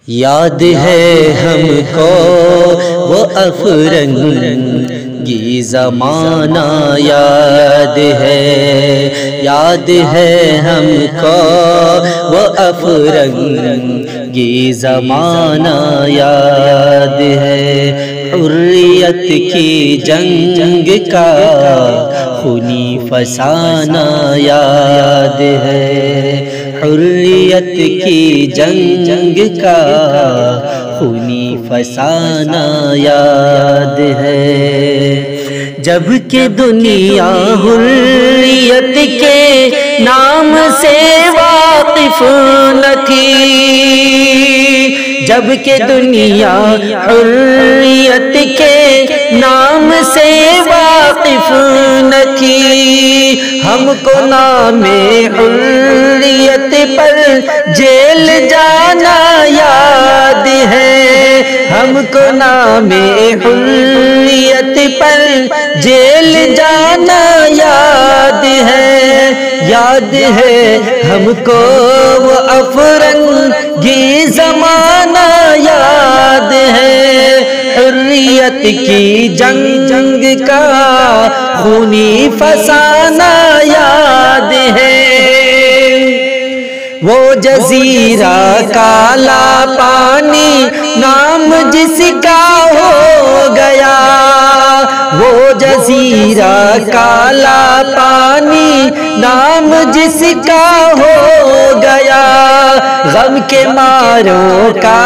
یاد ہے ہم کو وہ افرنگی زمانہ، یاد ہے ہم کو وہ افرنگی زمانہ، یاد ہے حریت کی جنگ کا خونی فسانہ، یاد ہے حریت کی جنگ کا خونی فسانہ، یاد ہے جب کہ دنیا حریت کے نام سے واقف نہ تھی، جب کہ دنیا حریت کے نام سے واقف نہ تھی، ہم کو نام حریت پر جیل جانا یاد ہے، ہم کو نام حریت پر جیل جانا یاد ہے، یاد ہے ہم کو وہ افرنگی زمانہ، یاد ہے حریت کی جنگ کا خونی فسانہ، یاد ہے وہ جزیرہ کالا پانی نام جس کا ہو گیا، وہ جزیرہ کالا پانی نام جس کا ہو گیا، غم کے ماروں کا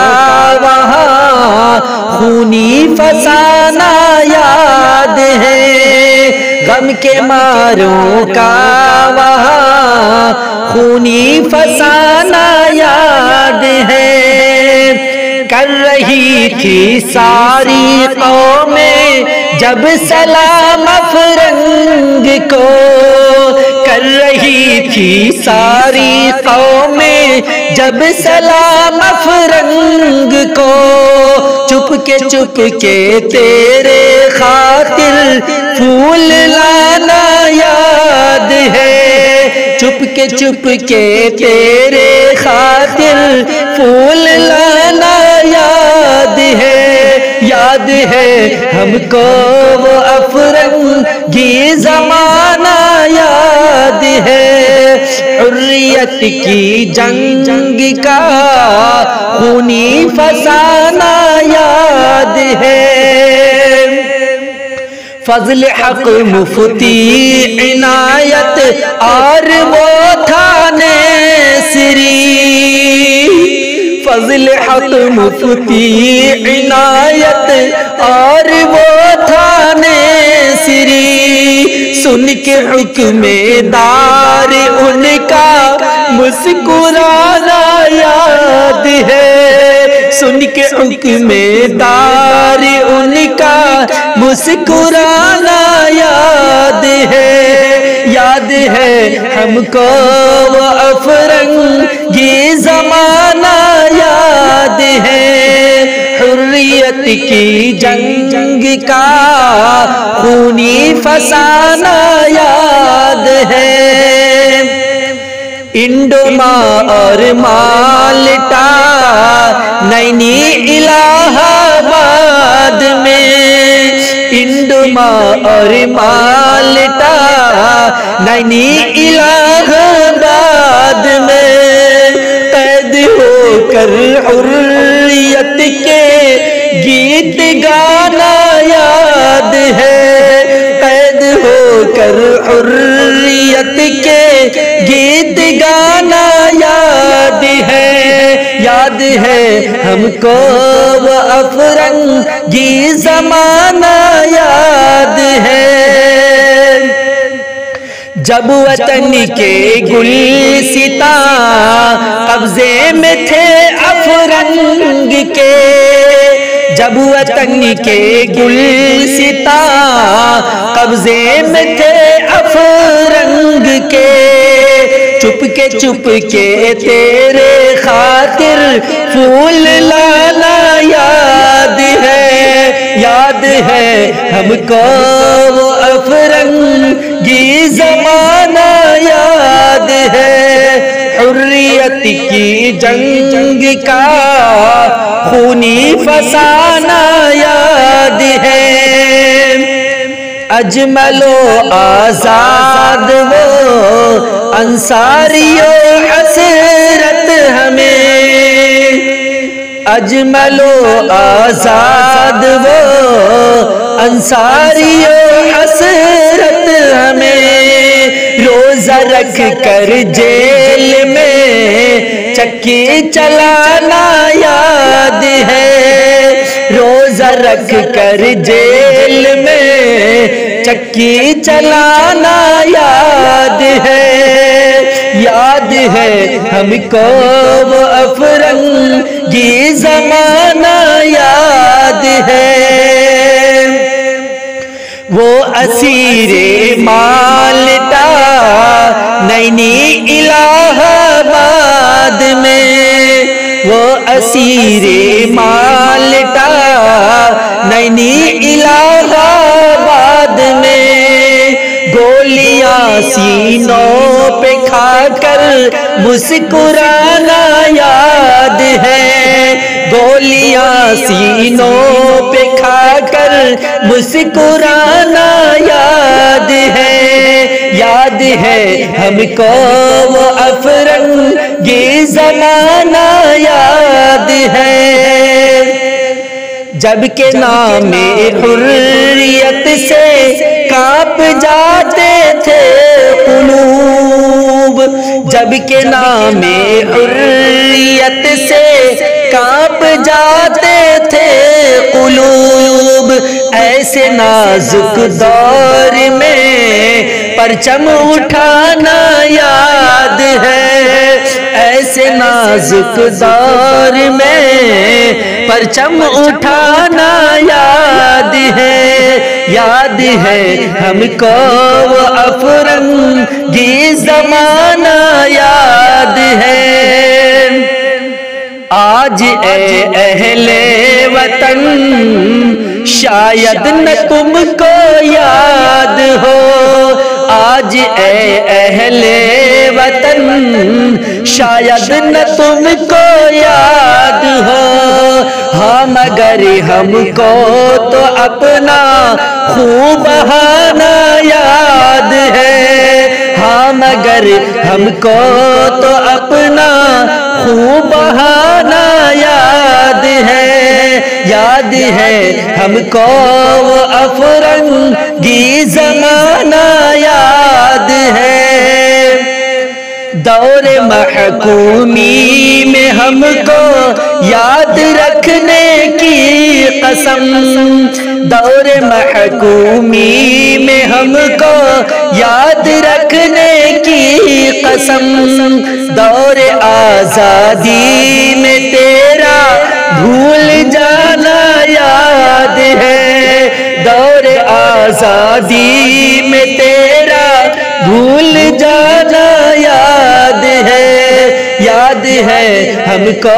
وہاں خونی فسانہ، یاد ہے غم کے ماروں کا وہاں خونی فسانہ، یاد ہے کر رہی تھی ساری قومیں جب سلام افرنگ کو، کر رہی تھی ساری قومیں جب سلام افرنگ کو، چپ کے تیرے خاطر پھول لانا یاد ہے، چپ کے تیرے خاطر پھول لانا یاد ہے، یاد ہے ہم کو وہ افرنگی زمانہ، یاد ہے حریت کی جنگ کا خونی فسانہ، یاد ہے فضل حق مفتی عنایت اور وہ تھا نیسری، فضل حق مفتی عنایت اور وہ تھا نیسری، سن کے حکم دار ان کا مسکرانا یاد ہے، سن کے حکم دار ان کا مسکرانا یاد ہے، یاد ہے ہم کو وہ افرنگی زمانہ، یاد ہے حریت کی جنگ کا خونی فسانہ، یاد ہے انڈوما اور مالٹا نینی الہ آباد میں، انڈوما اور مالٹا نینی الہ آباد میں، قید ہو کر حریت کے گیت گانا یاد ہے، قید ہو کر حریت کے گیت گانا یاد ہے، یاد ہے ہم کو وہ افرنگی زمانہ، یاد ہے جب وطن کے گلستاں قبضے میں تھے افرنگ کے، جب وطن کے گلستاں قبضے میں تھے افرنگ کے، چپ کے تیرے خاطر پھول لانا یاد ہے، یاد ہے ہم کو وہ افرنگی زمانہ، یاد ہے حریت کی جنگ کا خونی فسانہ یاد ہے، اجمل و آزاد وہ انصاری و حسرت ہمیں، اجمل و آزاد وہ انصاری و حسرت ہمیں، روزہ رکھ کر جیل میں چکی چلانا یاد ہے، روزہ رکھ کر جیل میں چکی چلانا یاد ہے، یاد ہے ہم کو وہ افرنگی زمانہ یاد ہے، وہ اسیر مالٹا نینی الہ آباد میں، وہ اسیر مالٹا نینی الہ آباد میں، گولیاں سینوں پہ کھا کر مسکرانا یاد ہے، گولیاں سینوں پہ کھا کر مسکرانا یاد ہے، یاد ہے ہم کو وہ افرنگی زمانہ یاد ہے، جب کہ نام حریت سے کانپ جاتے تھے قلوب، جب کہ نام حریت سے کانپ جاتے تھے قلوب، ایسے نازک دور میں پرچم اٹھانا یاد ہے، ایسے نازک دور میں پرچم اٹھانا یاد ہے، یاد ہے ہم کو وہ افرنگی زمانہ یاد ہے، آج اے اہل وطن شاید نہ تم کو یاد ہو، آج اے اہل وطن شاید نہ تم کو یاد ہو، ہاں مگر ہم کو تو اپنا خوب بہانا یاد ہے، ہاں مگر ہم کو تو اپنا خوب بہانا یاد ہے، یاد ہے ہم کو وہ افرنگی زمانہ یاد ہے، دور محکومی میں ہم کو یاد رکھنے کی قسم، دور محکومی میں ہم کو یاد رکھنے کی قسم، دور آزادی میں تیرا بھول جانا یاد ہے، دور آزادی میں تیرا بھول جانا یاد ہے، یاد ہے ہم کو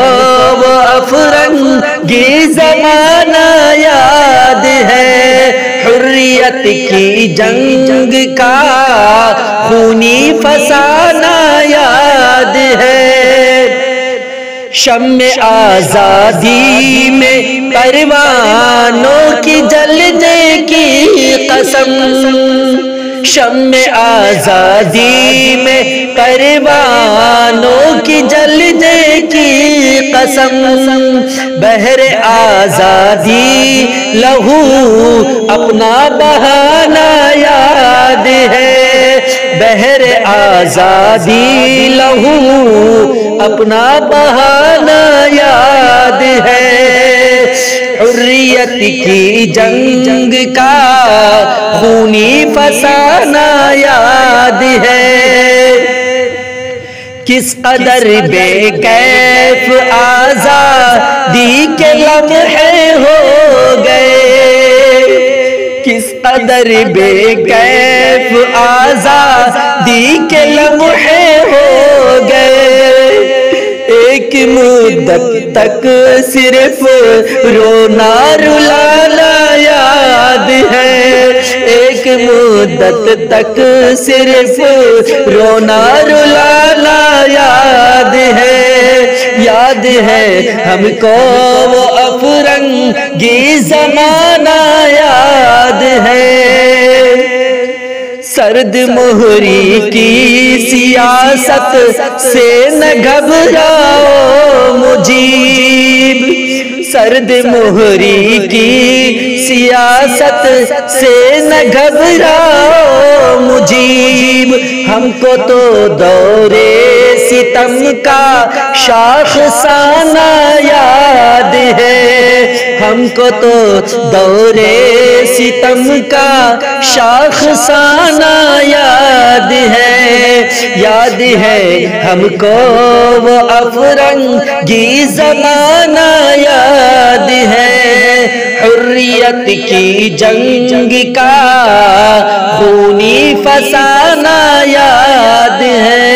وہ افرنگی زمانہ یاد ہے، حریت کی جنگ کا خونی فسانہ یاد ہے، شمع آزادی میں پروانوں کی جلنے کی قسم، شمع آزادی میں پروانوں کی جلنے کی قسم، بہر آزادی لہو اپنا بہانا یاد ہے، بہر آزادی لہو اپنا بہانا یاد ہے، حریت کی جنگ کا خونی فسانہ یاد ہے، کس قدر بے کیف آزادی کے لمحے ہو گئے، کس قدر بے کیف آزادی کے لمحے ہو گئے، ایک مدت تک صرف رونا رلانا یاد ہے، ایک مدت تک صرف رونا رلانا یاد یاد ہے ہم کو وہ افرنگی زمانہ یاد ہے، سرد مہری کی سیاست سے نہ گھبراؤ مجیب، سرد مہری کی سیاست سے نہ گھبراؤ مجیب، ہم کو تو دور ستم کا شاخسانہ یاد ہے، ہم کو تو دور ستم کا شاخسانہ یاد ہے، یاد ہے ہم کو وہ افرنگی زمانہ یاد ہے، حریت کی جنگ کا خونی فسانہ یاد ہے۔